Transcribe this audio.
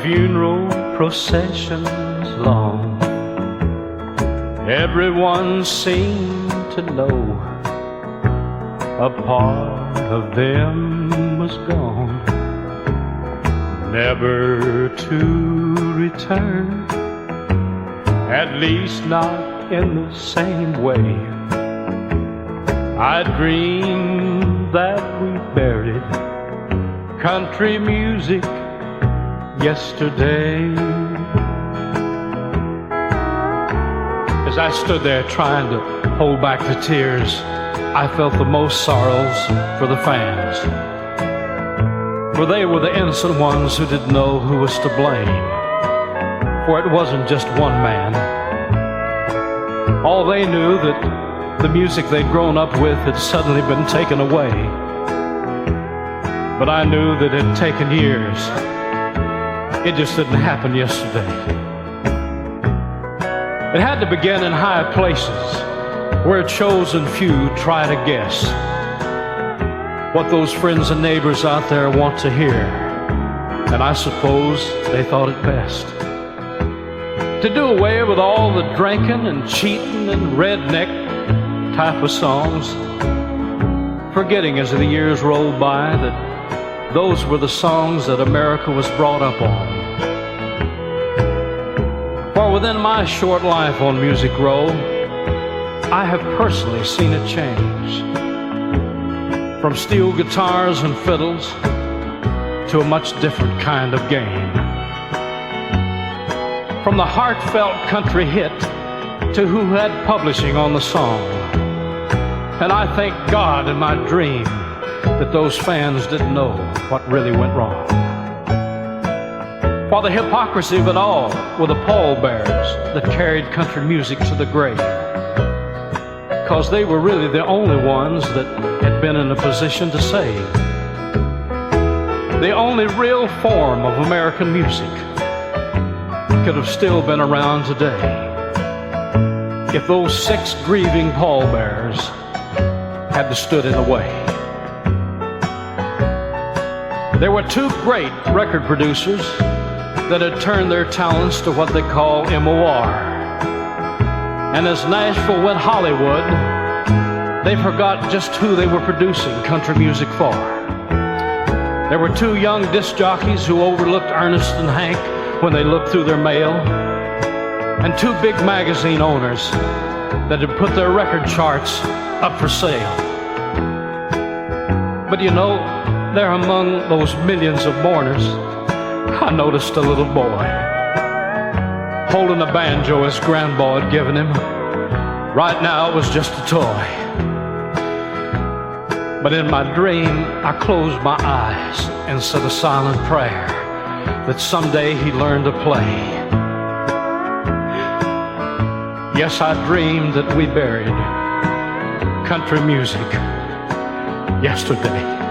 funeral processions long, everyone seemed to know a part of them was gone, never to return, at least not in the same way. I dreamed that we buried country music yesterday. As I stood there trying to hold back the tears, I felt the most sorrows for the fans, for they were the innocent ones who didn't know who was to blame. For it wasn't just one man. All they knew that the music they'd grown up with had suddenly been taken away. But I knew that it had taken years. It just didn't happen yesterday. It had to begin in high places, where a chosen few try to guess what those friends and neighbors out there want to hear. And I suppose they thought it best to do away with all the drinking and cheating and redneck type of songs, forgetting as the years rolled by that those were the songs that America was brought up on. For within my short life on Music Row, I have personally seen it change from steel guitars and fiddles to a much different kind of game. From the heartfelt country hit to who had publishing on the song. And I thank God in my dream that those fans didn't know what really went wrong. For the hypocrisy of it all were the pallbearers that carried country music to the grave, because they were really the only ones that had been in a position to save the only real form of American music. Could have still been around today if those 6 grieving pallbearers had stood in the way. There were 2 great record producers that had turned their talents to what they call MOR. And as Nashville went Hollywood, they forgot just who they were producing country music for. There were 2 young disc jockeys who overlooked Ernest and Hank when they looked through their mail, and 2 big magazine owners that had put their record charts up for sale. But you know, there among those millions of mourners, I noticed a little boy holding a banjo his grandpa had given him. Right now it was just a toy. But in my dream, I closed my eyes and said a silent prayer that someday he'd learn to play. Yes, I dreamed that we buried country music yesterday.